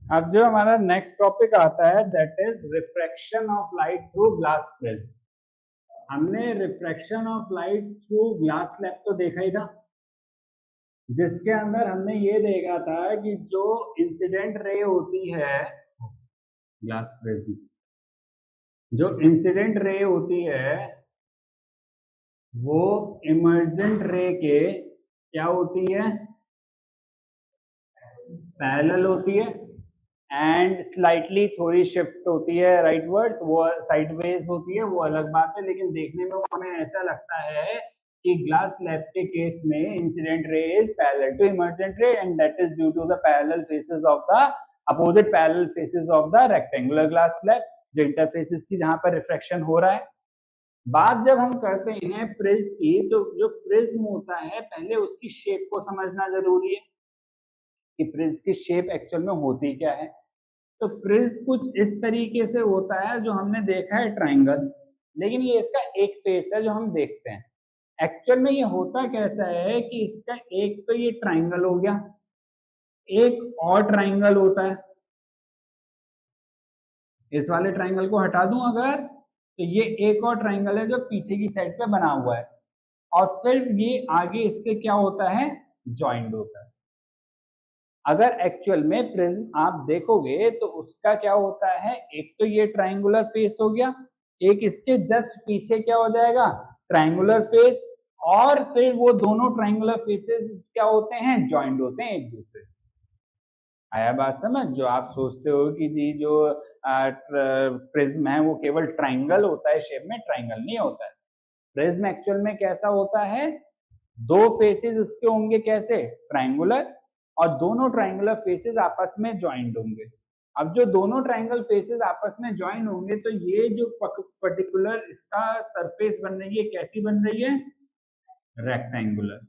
अब जो हमारा नेक्स्ट टॉपिक आता है that is refraction of light through glass prism. हमने refraction of light through glass slab तो देखा ही था, जिसके अंदर हमने ये देखा था कि जो इंसिडेंट रे होती है ग्लास प्रिज्म, जो इंसिडेंट रे होती है वो इमर्जेंट रे के क्या होती है, पैरेलल होती है एंड स्लाइटली थोड़ी शिफ्ट होती है राइटवर्ड, वो साइडवेज होती है, वो अलग बात है, लेकिन देखने में हमें ऐसा लगता है कि ग्लास स्लैब के केस में incident ray is parallel to emergent ray and that is due to the parallel faces of the opposite parallel faces of the rectangular glass slab, जो इंटरफेसेस की जहां पर रिफ्रैक्शन हो रहा है। बात जब हम करते हैं प्रिज्म की, तो जो प्रिज्म होता है पहले उसकी शेप को समझना जरूरी है कि प्रिज्म की शेप एक्चुअल में होती क्या है। तो प्रिज्म कुछ इस तरीके से होता है, जो हमने देखा है ट्राइंगल, लेकिन ये इसका एक फेस है जो हम देखते हैं। एक्चुअल में ये होता कैसा है कि इसका एक तो ये ट्राइंगल हो गया, एक और ट्राइंगल होता है, इस वाले ट्राइंगल को हटा दूं अगर, तो ये एक और ट्राइंगल है जो पीछे की साइड पे बना हुआ है, और फिर ये आगे इससे क्या होता है, ज्वाइंट होता है। अगर एक्चुअल में प्रिज्म आप देखोगे तो उसका क्या होता है, एक तो ये ट्राइंगुलर फेस हो गया, एक इसके जस्ट पीछे क्या हो जाएगा, ट्राइंगुलर फेस, और फिर वो दोनों ट्राइंगुलर फेसेस क्या होते हैं, ज्वाइंट होते हैं एक दूसरे से। आया बात समझ? जो आप सोचते हो कि जी जो प्रिज्म है वो केवल ट्राइंगल होता है शेप में, ट्राइंगल नहीं होता है। प्रिज्म एक्चुअल में कैसा होता है, दो फेसेस उसके होंगे कैसे, ट्राइंगुलर, और दोनों ट्राइंगुलर फेसेस आपस में ज्वाइंट होंगे। अब जो दोनों ट्राइंगल फेसेस आपस में ज्वाइन होंगे तो ये जो पर्टिकुलर इसका सरफेस बन रही है कैसी बन रही है, रेक्टेंगुलर।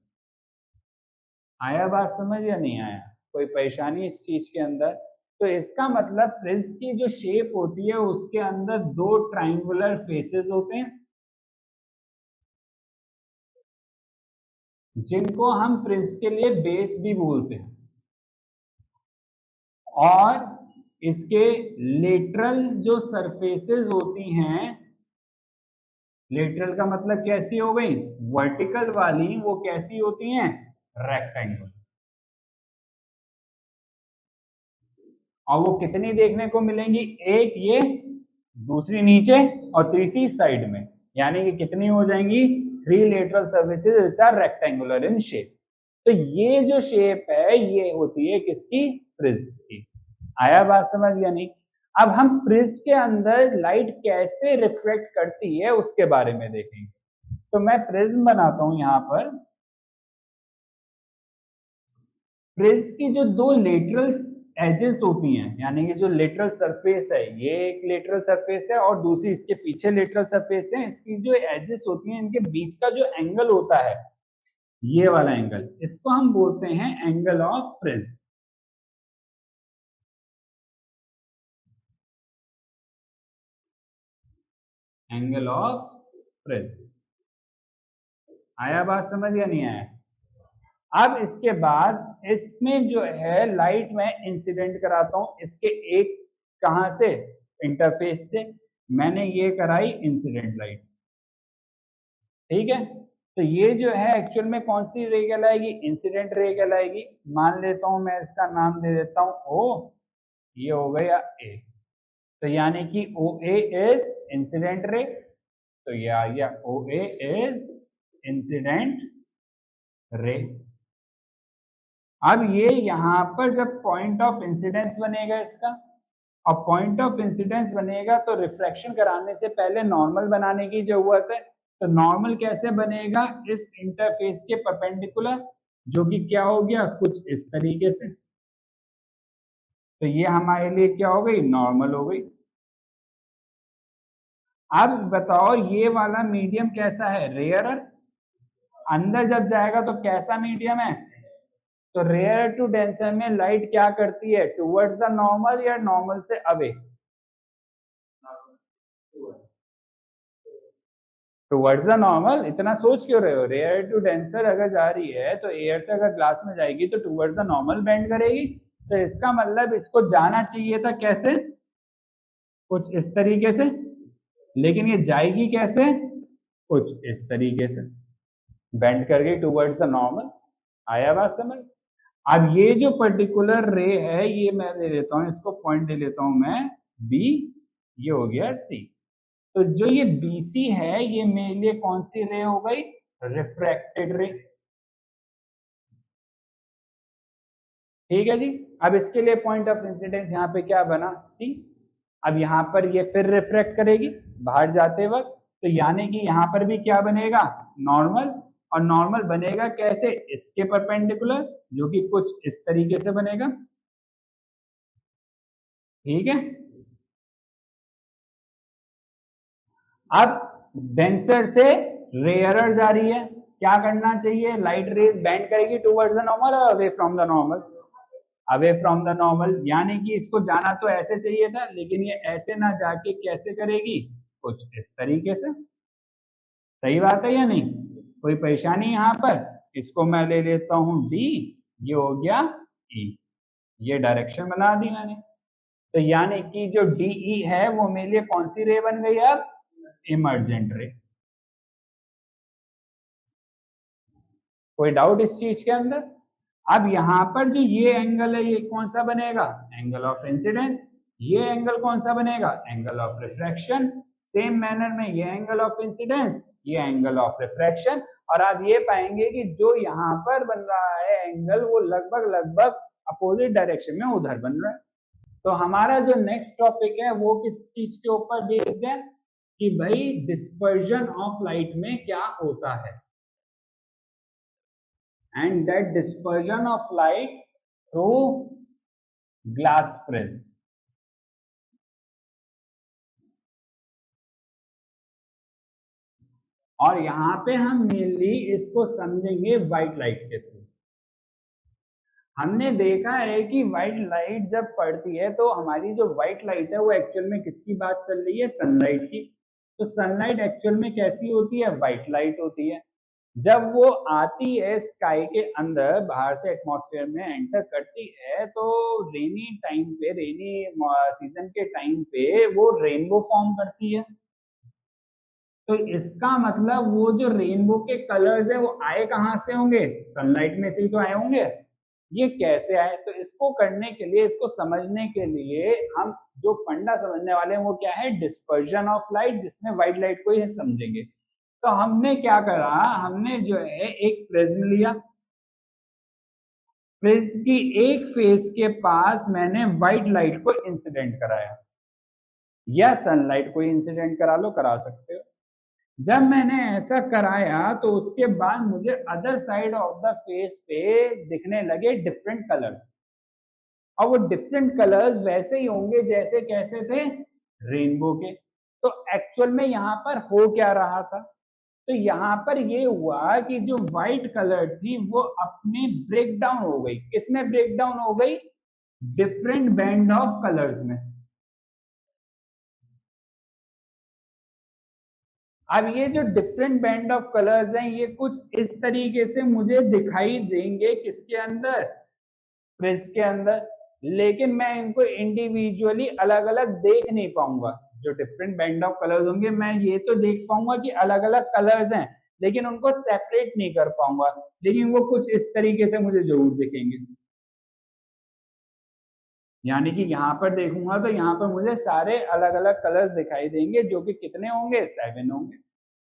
आया बात समझ या नहीं आया, कोई परेशानी इस चीज के अंदर? तो इसका मतलब प्रिज्म की जो शेप होती है उसके अंदर दो ट्राइंगुलर फेसेस होते हैं, जिनको हम प्रिज्म के लिए बेस भी बोलते हैं, और इसके लेटरल जो सरफेसेस होती हैं, लेटरल का मतलब कैसी हो गई, वर्टिकल वाली, वो कैसी होती हैं, रेक्टेंगल। और वो कितनी देखने को मिलेंगी, एक ये, दूसरी नीचे, और तीसरी साइड में, यानी कि कितनी हो जाएंगी, three lateral surfaces which are rectangular in shape. तो ये जो शेप है ये होती है किसकी, प्रिज्म की। आया बात समझ या नहीं? अब हम प्रिज्म के अंदर लाइट कैसे रिफ्लेक्ट करती है उसके बारे में देखेंगे। तो मैं प्रिज्म बनाता हूं यहां पर। प्रिज्म की जो दो लेटरल एजेस होती हैं, यानी कि जो लेटरल सरफेस है, ये एक लेटरल सरफेस है और दूसरी इसके पीछे लेटरल सरफेस है, इसकी जो एजेस होती हैं इनके बीच का जो एंगल होता है, ये वाला एंगल, इसको हम बोलते हैं angle of prism. Angle of prism. आया बात समझ या नहीं आया? अब इसके बाद इसमें जो है लाइट मैं इंसिडेंट कराता हूं, इसके एक कहां से, इंटरफेस से मैंने ये कराई इंसिडेंट लाइट, ठीक है। तो ये जो है एक्चुअल में कौन सी रे कहलाएगी, इंसिडेंट रे कहलाएगी। मान लेता हूं मैं इसका नाम दे देता हूं ओ, ये हो गया ए, तो यानी कि ओ ए इज इंसिडेंट रे, तो ये आ गया ओ ए इज इंसिडेंट रे। अब ये यहां पर जब पॉइंट ऑफ इंसिडेंस बनेगा इसका, और पॉइंट ऑफ इंसिडेंस बनेगा तो रिफ्रैक्शन कराने से पहले नॉर्मल बनाने की जरूरत है। तो नॉर्मल कैसे बनेगा, इस इंटरफेस के परपेंडिकुलर, जो कि क्या हो गया, कुछ इस तरीके से। तो ये हमारे लिए क्या हो गई, नॉर्मल हो गई। अब बताओ ये वाला मीडियम कैसा है, रेयरर, अंदर जब जाएगा तो कैसा मीडियम है, तो रेयर टू डेंसर में लाइट क्या करती है, टुवर्ड्स द नॉर्मल या नॉर्मल से अवे, टुवर्ड्स द नॉर्मल। इतना सोच क्यों रहे हो, रेयर टू डेंसर अगर जा रही है तो एयर से अगर ग्लास में जाएगी तो टुवर्ड्स द नॉर्मल बेंड करेगी। तो इसका मतलब इसको जाना चाहिए था कैसे, कुछ इस तरीके से, लेकिन ये जाएगी कैसे, कुछ इस तरीके से बेंड करके टुवर्ड्स द नॉर्मल। आया बात समझ। अब ये जो पर्टिकुलर रे है ये मैं ले लेता हूं, इसको पॉइंट दे लेता हूं मैं बी, ये हो गया सी। तो जो ये BC है ये मेरे लिए कौन सी रे हो गई, रिफ्रैक्टेड रे। ठीक है जी। अब इसके लिए पॉइंट ऑफ इंसिडेंस यहाँ पे क्या बना, सी। अब यहाँ पर ये फिर रिफ्रैक्ट करेगी बाहर जाते वक्त, तो यानी कि यहाँ पर भी क्या बनेगा, नॉर्मल। और नॉर्मल बनेगा कैसे, इसके परपेंडिकुलर, जो कि कुछ इस तरीके से बनेगा। ठीक है। अब डेंसर से रेयरर जा रही है, क्या करना चाहिए, लाइट रेज बेंड करेगी टुवर्ड्स द नॉर्मल और away from the normal, away from the normal. यानी कि इसको जाना तो ऐसे चाहिए था, लेकिन ये ऐसे ना जाके कैसे करेगी, कुछ इस तरीके से। सही बात है या नहीं, कोई परेशानी यहाँ पर। इसको मैं ले लेता हूं डी, ये हो गया ई, ये डायरेक्शन बना दी मैंने। तो यानी कि जो डीई है वो मेरे लिए कौन सी रे बन गई, अब इमर्जेंट रे। कोई डाउट इस चीज के अंदर। अब यहाँ पर जो ये एंगल है ये कौन सा बनेगा, एंगल ऑफ इंसिडेंस। ये एंगल कौन सा बनेगा, angle of refraction. Same manner में ये एंगल ऑफ इंसिडेंस, ये एंगल ऑफ रिफ्रैक्शन। और आप ये पाएंगे कि जो यहाँ पर बन रहा है एंगल वो लगभग लगभग अपोजिट डायरेक्शन में उधर बन रहा है। तो हमारा जो नेक्स्ट टॉपिक है वो किस चीज के ऊपर बेस्ड है, कि भाई डिस्पर्जन ऑफ लाइट में क्या होता है, and that dispersion of light through glass prism। और यहाँ पे हम मेनली इसको समझेंगे व्हाइट लाइट के थ्रू। हमने देखा है कि व्हाइट लाइट जब पड़ती है तो हमारी जो व्हाइट लाइट है वो एक्चुअल में किसकी बात चल रही है, सनलाइट की। तो सनलाइट एक्चुअल में कैसी होती है, व्हाइट लाइट होती है। जब वो आती है स्काई के अंदर, बाहर से एटमॉस्फेयर में एंटर करती है, तो रेनी टाइम पे, रेनी सीजन के टाइम पे वो रेनबो फॉर्म करती है। तो इसका मतलब वो जो रेनबो के कलर्स है वो आए कहाँ से होंगे, सनलाइट में से ही तो आए होंगे। ये कैसे आए, तो इसको करने के लिए, इसको समझने के लिए हम जो फंडा समझने वाले हैं वो क्या है, डिस्पर्जन ऑफ लाइट, जिसमें व्हाइट लाइट को ही समझेंगे। तो हमने क्या करा, हमने जो है एक प्रिज्म लिया, प्रिज्म की एक फेस के पास मैंने व्हाइट लाइट को इंसिडेंट कराया, या सनलाइट को इंसिडेंट करा लो, करा सकते हो। जब मैंने ऐसा कराया तो उसके बाद मुझे other side of the face पे दिखने लगे डिफरेंट कलर्स। और वो डिफरेंट कलर्स वैसे ही होंगे जैसे कैसे थे, रेनबो के। तो एक्चुअल में यहाँ पर हो क्या रहा था, तो यहाँ पर ये हुआ कि जो व्हाइट कलर थी वो अपने ब्रेक डाउन हो गई, किसमें ब्रेक डाउन हो गई, डिफरेंट बैंड ऑफ कलर्स में। अब ये जो डिफरेंट बैंड ऑफ कलर्स हैं ये कुछ इस तरीके से मुझे दिखाई देंगे, किसके अंदर, प्रिज्म के अंदर। लेकिन मैं इनको इंडिविजुअली अलग अलग देख नहीं पाऊंगा। जो डिफरेंट बैंड ऑफ कलर्स होंगे मैं ये तो देख पाऊंगा कि अलग अलग कलर्स हैं, लेकिन उनको सेपरेट नहीं कर पाऊंगा। लेकिन वो कुछ इस तरीके से मुझे जरूर दिखेंगे। यानी कि यहाँ पर देखूंगा तो यहाँ पर मुझे सारे अलग अलग कलर्स दिखाई देंगे, जो कि कितने होंगे, 7 होंगे।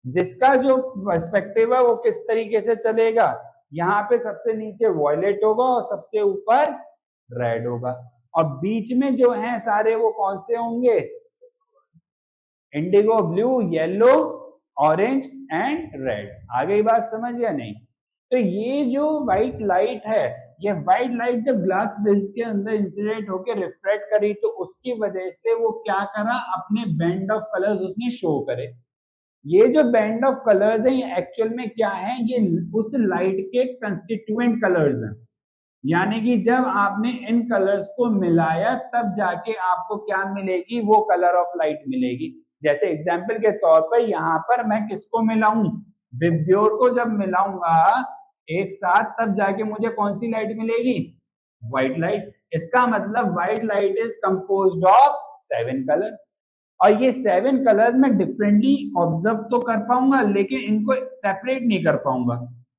जिसका जो पर्सपेक्टिव है वो किस तरीके से चलेगा, यहाँ पे सबसे नीचे वॉयलेट होगा और सबसे ऊपर रेड होगा, और बीच में जो है सारे वो कौन से होंगे, indigo, blue, yellow, orange and red. आ गई बात समझ या नहीं। तो ये जो व्हाइट लाइट है, ये व्हाइट लाइट जब ग्लास प्रिज्म के अंदर इंसिडेंट होकर रिफ्लेक्ट करी तो उसकी वजह से वो क्या करा, अपने बैंड ऑफ कलर्स उसने शो करे। ये जो बैंड ऑफ कलर्स है ये एक्चुअल में क्या है, ये उस लाइट के कंस्टिट्यूएंट कलर्स हैं। यानी कि जब आपने इन कलर्स को मिलाया तब जाके आपको क्या मिलेगी, वो कलर ऑफ लाइट मिलेगी। जैसे एग्जांपल के तौर पर यहाँ पर मैं किसको मिलाऊं, विब्योर को जब मिलाऊंगा एक साथ तब जाके मुझे कौन सी लाइट मिलेगी, व्हाइट लाइट। इसका मतलब white light is composed of 7 colours, और ये 7 कलर्स में डिफरेंटली ऑब्जर्व तो कर पाऊंगा लेकिन इनको सेपरेट नहीं कर पाऊंगा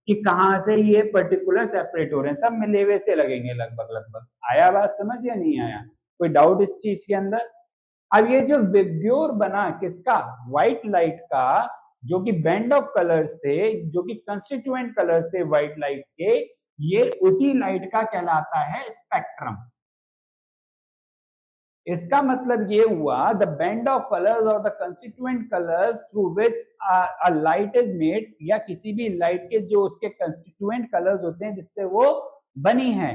कि कहां से ये पर्टिकुलर सेपरेट हो रहे हैं, सब मिले हुए से लगेंगे लगभग लगभग। आया बात समझ या नहीं आया, कोई डाउट इस चीज के अंदर? अब ये जो विब्ग्योर बना किसका, व्हाइट लाइट का, जो कि बैंड ऑफ कलर्स थे, जो कि कंस्टिट्यूएंट कलर्स थे व्हाइट लाइट के, ये उसी लाइट का कहलाता है स्पेक्ट्रम। इसका मतलब ये हुआ द बैंड ऑफ कलर्स और the constituent colours through which a light is made, या किसी भी लाइट के जो उसके कंस्टिट्यूएंट कलर्स होते हैं जिससे वो बनी है,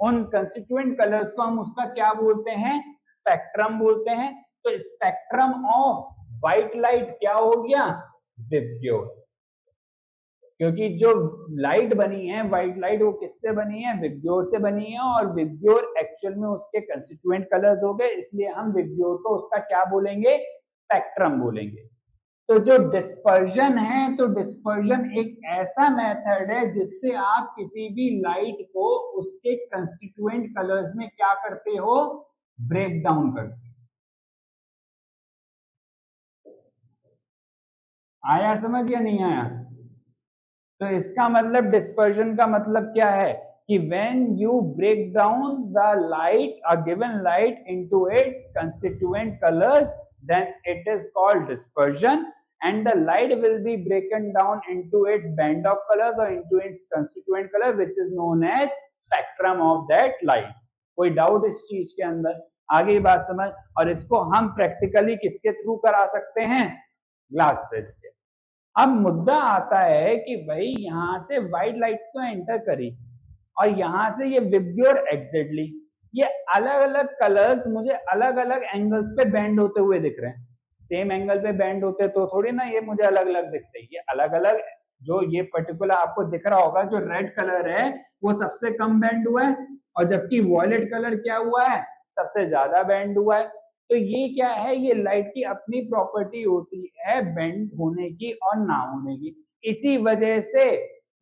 उन कंस्टिट्यूएंट कलर्स को हम उसका क्या बोलते हैं, स्पेक्ट्रम बोलते हैं। तो स्पेक्ट्रम ऑफ व्हाइट लाइट क्या हो गया, विब्ग्योर। क्योंकि जो लाइट बनी है व्हाइट लाइट, वो किससे बनी है, विब्ग्योर से बनी है, और विब्ग्योर एक्चुअल में उसके कंस्टिट्यूएंट कलर्स हो गए, इसलिए हम विब्ग्योर को उसका क्या बोलेंगे, स्पेक्ट्रम बोलेंगे। तो जो डिस्पर्जन है, तो डिस्पर्जन एक ऐसा मेथड है जिससे आप किसी भी लाइट को उसके कंस्टिट्यूएंट कलर्स में क्या करते हो, ब्रेक डाउन करते हो। आया समझ या नहीं आया? तो इसका मतलब डिस्पर्जन का मतलब क्या है कि when you break down the light, a given light into its constituent colors, then it is called dispersion, and the light will be broken down into its band of colors or into its constituent color, which is known as spectrum of that light. कोई doubt इस चीज के अंदर? आगे बात समझ। और इसको हम प्रैक्टिकली किसके थ्रू करा सकते हैं, ग्लास प्रिज्म के। अब मुद्दा आता है कि भाई यहां से व्हाइट लाइट तो एंटर करी और यहां से ये विब्ग्योर एग्जिट ली, ये अलग अलग कलर्स मुझे अलग अलग एंगल्स पे बेंड होते हुए दिख रहे हैं। सेम एंगल पे बेंड होते तो थोड़ी ना ये मुझे अलग अलग दिखते, ये अलग अलग, जो ये पर्टिकुलर आपको दिख रहा होगा जो रेड कलर है वो सबसे कम बेंड हुआ है, और जबकि वॉयलेट कलर क्या हुआ है, सबसे ज्यादा बेंड हुआ है। तो ये क्या है, ये लाइट की अपनी प्रॉपर्टी होती है बेंड होने की और ना होने की, इसी वजह से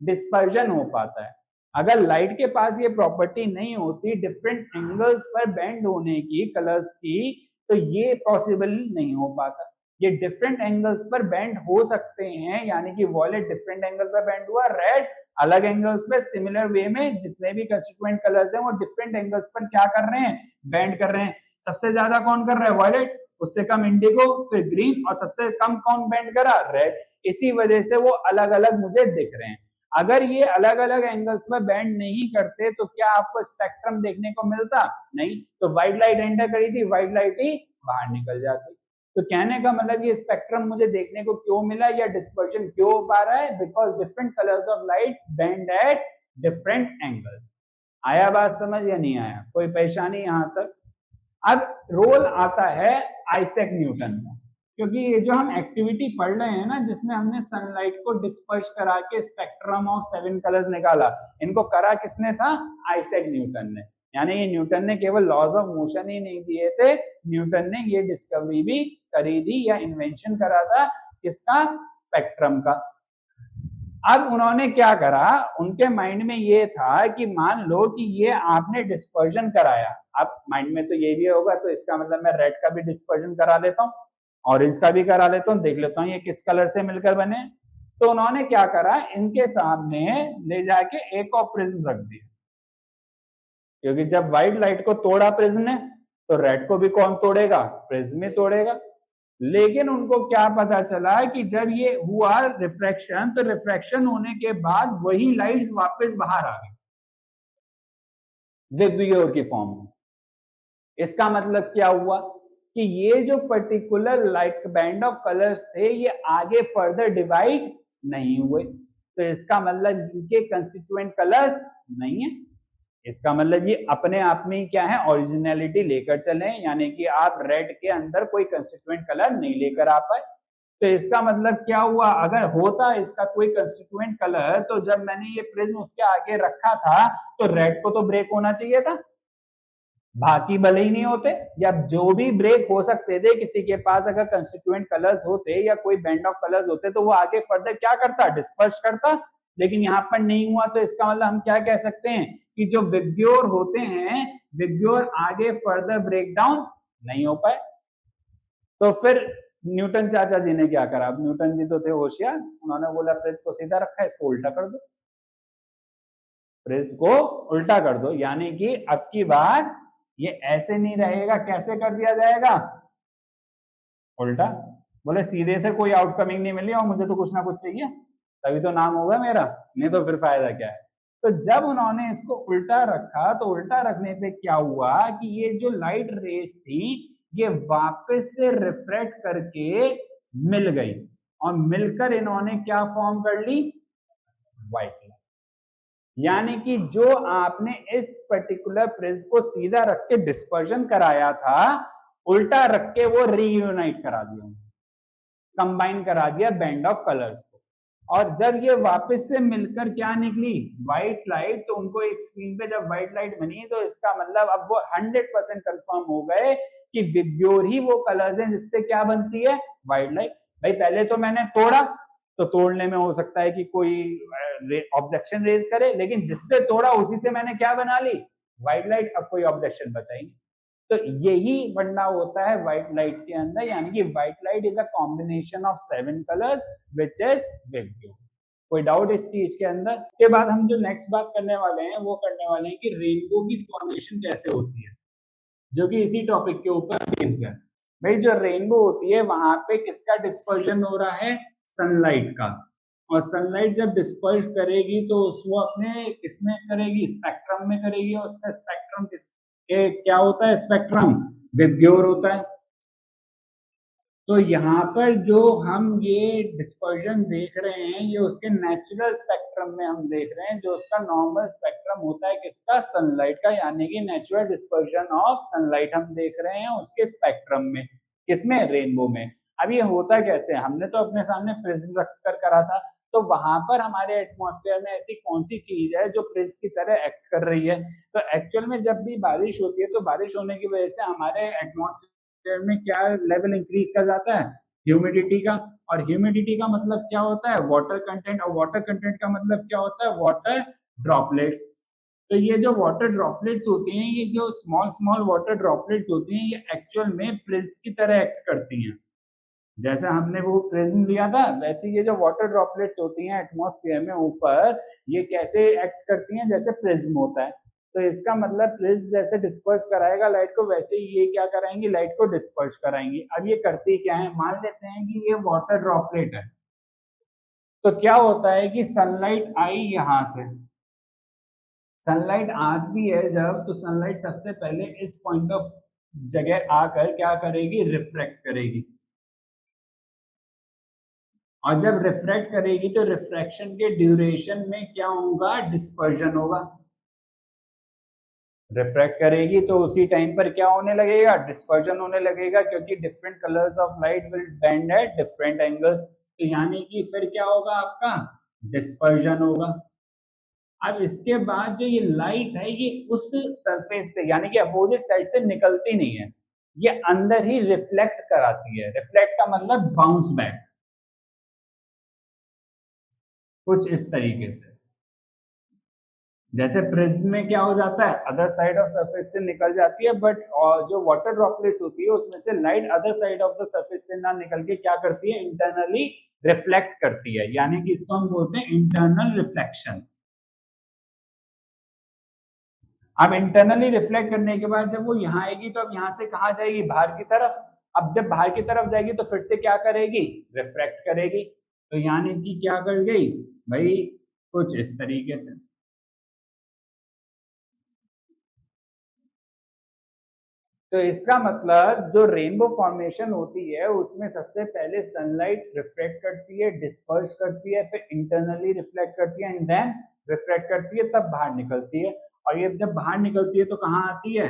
डिस्पर्जन हो पाता है। अगर लाइट के पास ये प्रॉपर्टी नहीं होती डिफरेंट एंगल्स पर बेंड होने की कलर्स की, तो ये पॉसिबल नहीं हो पाता। ये डिफरेंट एंगल्स पर बेंड हो सकते हैं, यानी कि वॉयलेट डिफरेंट एंगल पर बेंड हुआ, रेड अलग एंगल्स पे सिमिलर वे में जितने भी कंस्टिट्यूएंट कलर्स हैं वो डिफरेंट एंगल्स पर क्या कर रहे हैं, बेंड कर रहे हैं। सबसे ज्यादा कौन कर रहा है, वॉयलेट, उससे कम इंडिगो, फिर ग्रीन, और सबसे कम कौन बेंड करा, रेड। इसी वजह से वो अलग अलग मुझे दिख रहे हैं। अगर ये अलग अलग एंगल्स पर बेंड नहीं करते तो क्या आपको स्पेक्ट्रम देखने को मिलता, नहीं। तो व्हाइट लाइट एंटर करी थी, व्हाइट लाइट ही बाहर निकल जाती। तो कहने का मतलब ये स्पेक्ट्रम मुझे देखने को क्यों मिला, या डिस्पर्जन क्यों हो पा रहा है, because different colours of light bend at different angles. आया बात समझ या नहीं आया, कोई परेशानी यहां तक? अब रोल आता है आइजैक न्यूटन का, क्योंकि ये जो हम एक्टिविटी पढ़ रहे हैं ना जिसमें हमने सनलाइट को डिस्पर्स करा के स्पेक्ट्रम ऑफ 7 कलर्स निकाला, इनको करा किसने था, आइजैक न्यूटन ने। यानी ये न्यूटन ने केवल लॉज ऑफ मोशन ही नहीं दिए थे, न्यूटन ने ये डिस्कवरी भी करी थी या इन्वेंशन करा था किसका, स्पेक्ट्रम का। अब उन्होंने क्या करा, उनके माइंड में ये था कि मान लो कि ये आपने डिस्पर्जन कराया, अब माइंड में तो ये भी होगा, तो इसका मतलब मैं रेड का भी डिस्पर्जन करा लेता हूँ, ऑरेंज का भी करा लेता हूँ, देख लेता हूँ ये किस कलर से मिलकर बने। तो उन्होंने क्या करा, इनके सामने ले जाके एक और प्रिज्म रख दिया, क्योंकि जब व्हाइट लाइट को तोड़ा प्रिज्म ने, तो रेड को भी कौन तोड़ेगा, प्रिज्म ही तोड़ेगा। लेकिन उनको क्या पता चला कि जब ये हुआ रिफ्रैक्शन, तो रिफ्रैक्शन होने के बाद वही लाइट्स वापस बाहर आ गई विब्ग्योर की फॉर्म में। इसका मतलब क्या हुआ कि ये जो particular light band of colours थे ये आगे फर्दर डिवाइड नहीं हुए, तो इसका मतलब इनके कंस्टिट्यूएंट कलर्स नहीं है। इसका मतलब ये अपने आप में ही क्या है, ओरिजिनलिटी लेकर चले, यानी कि आप रेड के अंदर कोई कंस्टिट्यूएंट कलर नहीं लेकर आ पाए। तो इसका मतलब क्या हुआ, अगर होता इसका कोई कंस्टिट्यूएंट कलर, तो जब मैंने ये प्रिज्म उसके आगे रखा था तो रेड को तो ब्रेक होना चाहिए था, बाकी भले ही नहीं होते, या जो भी ब्रेक हो सकते थे किसी के पास अगर कंस्टिट्यूएंट कलर्स होते या कोई बैंड ऑफ कलर्स होते, तो वो आगे फर्दर क्या करता, डिस्पर्स करता। लेकिन यहाँ पर नहीं हुआ, तो इसका मतलब हम क्या कह सकते हैं कि जो विब्ग्योर होते हैं, विब्ग्योर आगे फर्दर ब्रेक डाउन नहीं हो पाए। तो फिर न्यूटन चाचा जी ने क्या करा? अब न्यूटन जी तो थे होशियार, उन्होंने बोला प्रिज्म को सीधा रखा है, इसको उल्टा कर दो, प्रिज्म को उल्टा कर दो, यानी कि अब की बार ये ऐसे नहीं रहेगा, कैसे कर दिया जाएगा? उल्टा। बोले सीधे से कोई आउटकमिंग नहीं मिली और मुझे तो कुछ ना कुछ चाहिए, तभी तो नाम होगा मेरा, नहीं तो फिर फायदा क्या है? तो जब उन्होंने इसको उल्टा रखा, तो उल्टा रखने पे क्या हुआ कि ये जो लाइट रेज थी ये वापस से रिफ्रेक्ट करके मिल गई, और मिलकर इन्होंने क्या फॉर्म कर ली? White light. यानी कि जो आपने इस पर्टिकुलर प्रिज्म को सीधा रख के डिस्पर्जन कराया था, उल्टा रख के वो रीयूनाइट करा दिया, कंबाइन करा दिया बैंड ऑफ कलर्स को, और जब ये वापस से मिलकर क्या निकली? White light. तो उनको एक स्क्रीन पे जब व्हाइट लाइट बनी, तो इसका मतलब अब वो 100% कंफर्म हो गए कि विब्ग्योर ही वो कलर्स हैं जिससे क्या बनती है? White light. भाई पहले तो मैंने तोड़ा, तो तोड़ने में हो सकता है कि कोई ऑब्जेक्शन रेज करे, लेकिन जिससे तोड़ा उसी से मैंने क्या बना ली? White light. अब कोई ऑब्जेक्शन बचा ही नहीं। तो यही बनना होता है व्हाइट लाइट के अंदर, यानी कि white light is a combination of 7 colours which is VIBGYOR. कोई डाउट इस चीज के अंदर? के बाद हम जो नेक्स्ट बात करने वाले हैं वो करने वाले हैं कि रेनबो की फॉर्मेशन कैसे होती है, जो कि इसी टॉपिक के ऊपर बेस्ड है। भाई जो रेनबो होती है वहां पे किसका डिस्पर्जन हो रहा है? सनलाइट का। और सनलाइट जब डिस्पर्स करेगी तो उसको अपने किसमें करेगी? स्पेक्ट्रम में करेगी, और उसका स्पेक्ट्रम क्या होता है? स्पेक्ट्रम विब्ग्योर होता है। तो यहाँ पर जो हम ये डिस्पर्जन देख रहे हैं, ये उसके नेचुरल स्पेक्ट्रम में हम देख रहे हैं, जो उसका नॉर्मल स्पेक्ट्रम होता है किसका? सनलाइट का, यानी कि नेचुरल डिस्पर्जन ऑफ सनलाइट हम देख रहे हैं उसके स्पेक्ट्रम में। किसमें? रेनबो में। अब ये होता कैसे? हमने तो अपने सामने प्रिज्म रख कर करा था, तो वहां पर हमारे एटमॉस्फेयर में ऐसी कौन सी चीज है जो प्रिज्म की तरह एक्ट कर रही है? तो एक्चुअल में जब भी बारिश होती है, तो बारिश होने की वजह से हमारे एटमॉस्फेयर में क्या लेवल इंक्रीज कर जाता है? ह्यूमिडिटी का। और ह्यूमिडिटी का मतलब क्या होता है? Water content. और वाटर कंटेंट का मतलब क्या होता है? Water droplets. तो ये जो वाटर ड्रॉपलेट्स होती हैं, ये जो स्मॉल स्मॉल वाटर ड्रॉपलेट्स होती हैं, ये एक्चुअल में प्रिज्म की तरह एक्ट करती हैं। जैसे हमने वो प्रिज्म लिया था, वैसे ये जो वाटर ड्रॉपलेट्स होती हैं एटमॉस्फेयर में ऊपर, ये कैसे एक्ट करती हैं? जैसे प्रिज्म होता है। तो इसका मतलब प्रिज्म जैसे डिस्पर्स कराएगा लाइट को, वैसे ही ये क्या कराएंगी? लाइट को डिस्पर्स कराएंगी। अब ये करती क्या है? मान लेते हैं कि ये वाटर ड्रॉपलेट है, तो क्या होता है कि सनलाइट आई यहां से, सनलाइट आती है जब, तो सनलाइट सबसे पहले इस पॉइंट ऑफ जगह आकर क्या करेगी? रिफ्रेक्ट करेगी। और जब रिफ्रैक्ट करेगी तो रिफ्रैक्शन के ड्यूरेशन में क्या होगा? डिस्पर्जन होगा। रिफ्रैक्ट करेगी तो उसी टाइम पर क्या होने लगेगा? डिस्पर्जन होने लगेगा, क्योंकि different colours of light will bend at different angles. तो यानी कि फिर क्या होगा? आपका डिस्पर्जन होगा। अब इसके बाद जो ये लाइट है, ये उस सरफेस से यानी कि अपोजिट साइड से निकलती नहीं है, ये अंदर ही रिफ्लेक्ट कराती है। रिफ्लेक्ट का मतलब बाउंस बैक, कुछ इस तरीके से। जैसे प्रिज्म में क्या हो जाता है? अदर साइड ऑफ सरफेस से निकल जाती है, बट जो वाटर ड्रॉपलेट्स होती है उसमें से light other side of the surface से ना निकल के क्या करती है? इंटरनली रिफ्लेक्ट करती है, यानी कि इसको हम बोलते हैं इंटरनल रिफ्लेक्शन। अब इंटरनली रिफ्लेक्ट करने के बाद जब वो यहाँ आएगी, तो अब यहाँ से कहाँ जाएगी? बाहर की तरफ। अब जब बाहर की तरफ जाएगी तो फिर से क्या करेगी? रिफ्लेक्ट करेगी। तो यानी कि क्या कर गई भाई? कुछ इस तरीके से। तो इसका मतलब जो रेनबो फॉर्मेशन होती है उसमें सबसे पहले सनलाइट रिफ्लेक्ट करती है, डिस्पर्स करती है, फिर इंटरनली रिफ्लेक्ट करती है, एंड देन रिफ्लेक्ट करती है, तब बाहर निकलती है। और ये जब बाहर निकलती है तो कहाँ आती है?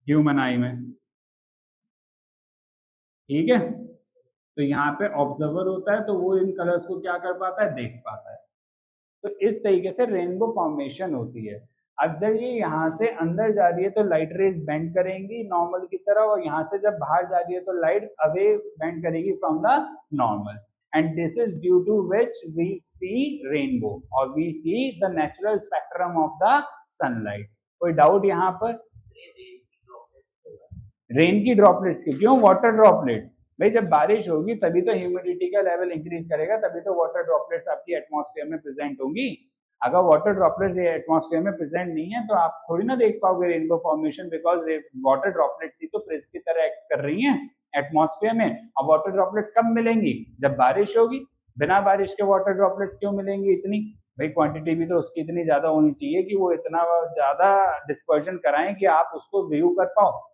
ह्यूमन आई में। ठीक है। तो यहाँ पे ऑब्जर्वर होता है, तो वो इन कलर्स को क्या कर पाता है? देख पाता है। तो इस तरीके से रेनबो फॉर्मेशन होती है। अब जब ये यहाँ से अंदर जा रही है तो लाइट रेज बेंड करेंगी नॉर्मल की तरह, और यहाँ से जब बाहर जा रही है तो लाइट अवे बेंड करेगी from the normal. and this is due to which we see rainbow or we see the natural spectrum of the sunlight. कोई डाउट यहाँ पर? रेन की ड्रॉपलेट्स की क्यों? वाटर ड्रॉपलेट्स भाई जब बारिश होगी तभी तो ह्यूमिडिटी का लेवल इंक्रीज करेगा, तभी तो वाटर ड्रॉपलेट्स आपकी एटमॉस्फेयर में प्रेजेंट होंगी। अगर वाटर ड्रॉपलेट्स एटमॉस्फेयर में प्रेजेंट नहीं है तो आप थोड़ी ना देख पाओगे rainbow formation, because water droplets ही तो प्रेस की तरह एक्ट कर रही हैं एटमॉस्फेयर में। और वाटर ड्रॉपलेट्स कब मिलेंगी? जब बारिश होगी। बिना बारिश के वाटर ड्रॉपलेट्स क्यों मिलेंगी इतनी? भाई क्वांटिटी भी तो उसकी इतनी ज्यादा होनी चाहिए कि वो इतना ज्यादा डिस्पर्जन कराएं कि आप उसको व्यू कर पाओ।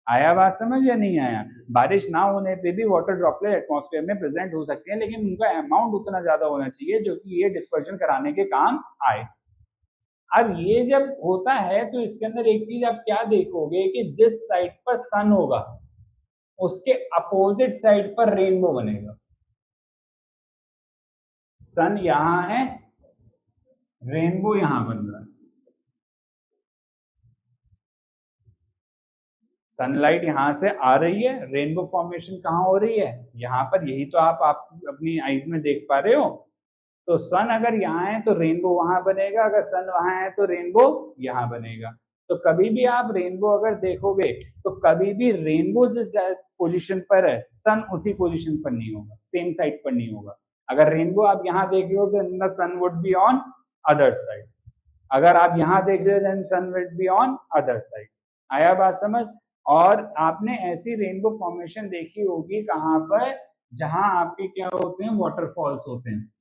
आया बात समझ या नहीं आया? बारिश ना होने पे भी वाटर ड्रॉपलेट एटमॉस्फेयर में प्रेजेंट हो सकते हैं, लेकिन उनका अमाउंट उतना ज्यादा होना चाहिए जो कि ये डिस्पर्शन कराने के काम आए। अब ये जब होता है तो इसके अंदर एक चीज आप क्या देखोगे कि जिस साइड पर सन होगा उसके अपोजिट साइड पर रेनबो बनेगा। सन यहां है, रेनबो यहां बन रहा है। सनलाइट यहां से आ रही है, रेनबो फॉर्मेशन कहाँ हो रही है? यहाँ पर। यही तो आप अपनी आईज में देख पा रहे हो। तो सन अगर यहाँ है तो रेनबो वहां बनेगा, अगर सन वहां है तो रेनबो यहाँ बनेगा। तो कभी भी आप रेनबो अगर देखोगे तो कभी भी रेनबो जिस पोजीशन पर है सन उसी पोजीशन पर नहीं होगा, सेम साइड पर नहीं होगा। अगर रेनबो आप यहाँ देख रहे हो तो sun would be on other side, अगर आप यहाँ देख रहे हो then sun would be on other side. आया बात समझ? और आपने ऐसी रेनबो फॉर्मेशन देखी होगी कहाँ पर? जहां आपके क्या होते हैं, वाटरफॉल्स होते हैं।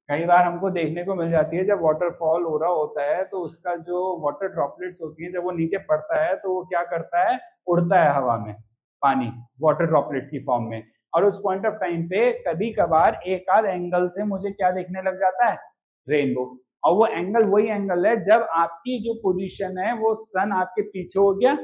कई बार हमको देखने को मिल जाती है जब वाटरफॉल हो रहा होता है तो उसका जो वाटर ड्रॉपलेट्स होती हैं जब वो नीचे पड़ता है तो वो क्या करता है, उड़ता है हवा में पानी वाटर ड्रॉपलेट्स की फॉर्म में। और उस पॉइंट ऑफ टाइम पे कभी कभार एक आध एंगल से मुझे क्या देखने लग जाता है, रेनबो। और वो एंगल वही एंगल है जब आपकी जो पोजीशन है वो सन आपके पीछे हो गया,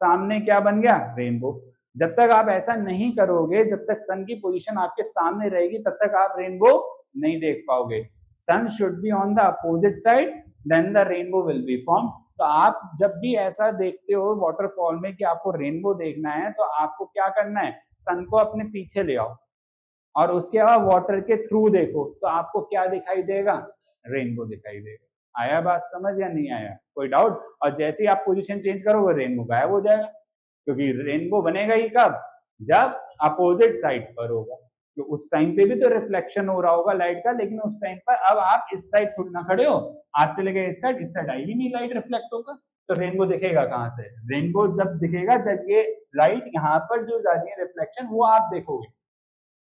सामने क्या बन गया, रेनबो। जब तक आप ऐसा नहीं करोगे, जब तक सन की पोजीशन आपके सामने रहेगी तब तक आप रेनबो नहीं देख पाओगे। Sun should be on the opposite side then the rainbow will be form. तो आप जब भी ऐसा देखते हो वाटरफॉल में कि आपको रेनबो देखना है तो आपको क्या करना है, सन को अपने पीछे ले आओ और उसके बाद वाटर के थ्रू देखो तो आपको क्या दिखाई देगा, रेनबो दिखाई देगा। आया बात समझ या नहीं आया? कोई डाउट? और जैसे ही आप पोजीशन चेंज करोगे रेनबो गायब हो जाएगा, क्योंकि रेनबो बनेगा ही कब, जब अपोजिट साइड पर होगा। तो उस टाइम पे भी तो रिफ्लेक्शन हो रहा होगा लाइट का, लेकिन उस टाइम पर अब आप इस साइड थोड़ी ना खड़े हो, आप चले गए इस साइड आई ही नहीं लाइट रिफ्लेक्ट होगा, तो रेनबो दिखेगा कहाँ से? रेनबो जब दिखेगा जब ये लाइट यहाँ पर जो जा रही है रिफ्लेक्शन वो आप देखोगे।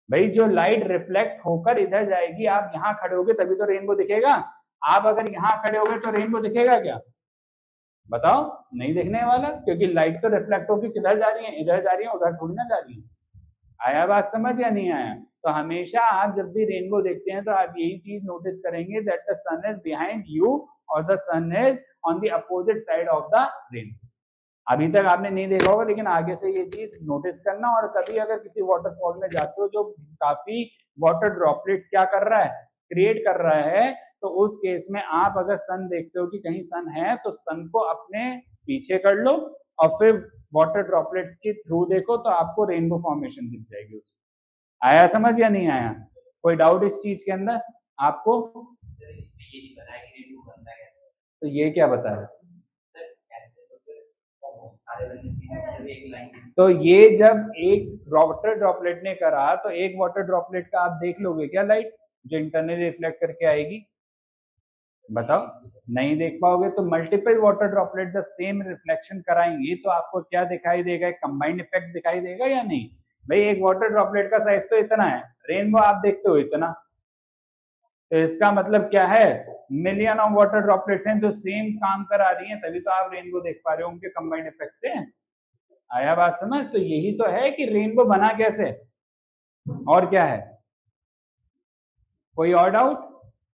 भाई जो लाइट रिफ्लेक्ट होकर इधर जाएगी, आप यहाँ खड़े होगे तभी तो रेनबो दिखेगा। आप अगर यहाँ खड़े होगे तो रेनबो दिखेगा क्या? बताओ, नहीं दिखने वाला, क्योंकि लाइट तो रिफ्लेक्ट होकर किधर जा रही है, इधर जा रही है, उधर थोड़ी ना जा रही है। आया बात समझ या नहीं आया? तो हमेशा आप जब भी रेनबो देखते हैं तो आप यही चीज नोटिस करेंगे that the sun is behind you और the sun is on the opposite side of the rainbow. अभी तक आपने नहीं देखा होगा लेकिन आगे से ये चीज नोटिस करना। और कभी अगर किसी वाटरफॉल में जाते हो जो काफी वाटर ड्रॉपलेट्स क्या कर रहा है, क्रिएट कर रहा है, तो उस केस में आप अगर सन देखते हो कि कहीं सन है तो सन को अपने पीछे कर लो और फिर वाटर ड्रॉपलेट्स के थ्रू देखो तो आपको रेनबो फॉर्मेशन दिख जाएगी उसमें। आया समझ या नहीं आया? कोई डाउट इस चीज के अंदर आपको? तो ये क्या बताया? तो ये जब एक वाटर ड्रॉपलेट ने करा तो एक वाटर ड्रॉपलेट का आप देख लोगे क्या लाइट जो इंटरनली रिफ्लेक्ट करके आएगी? बताओ, नहीं देख पाओगे। तो multiple water droplet the same reflection कराएंगी तो आपको क्या दिखाई देगा, कंबाइंड इफेक्ट दिखाई देगा या नहीं? भाई एक वाटर ड्रॉपलेट का साइज तो इतना है, रेनबो आप देखते हो इतना, तो इसका मतलब क्या है, मिलियन ऑफ वाटर ड्रॉपलेट्स हैं जो सेम काम करा रही हैं, तभी तो आप रेनबो देख पा रहे हो उनके कंबाइंड इफेक्ट से। आया बात समझ? तो यही तो है कि रेनबो बना कैसे और क्या है। कोई और डाउट?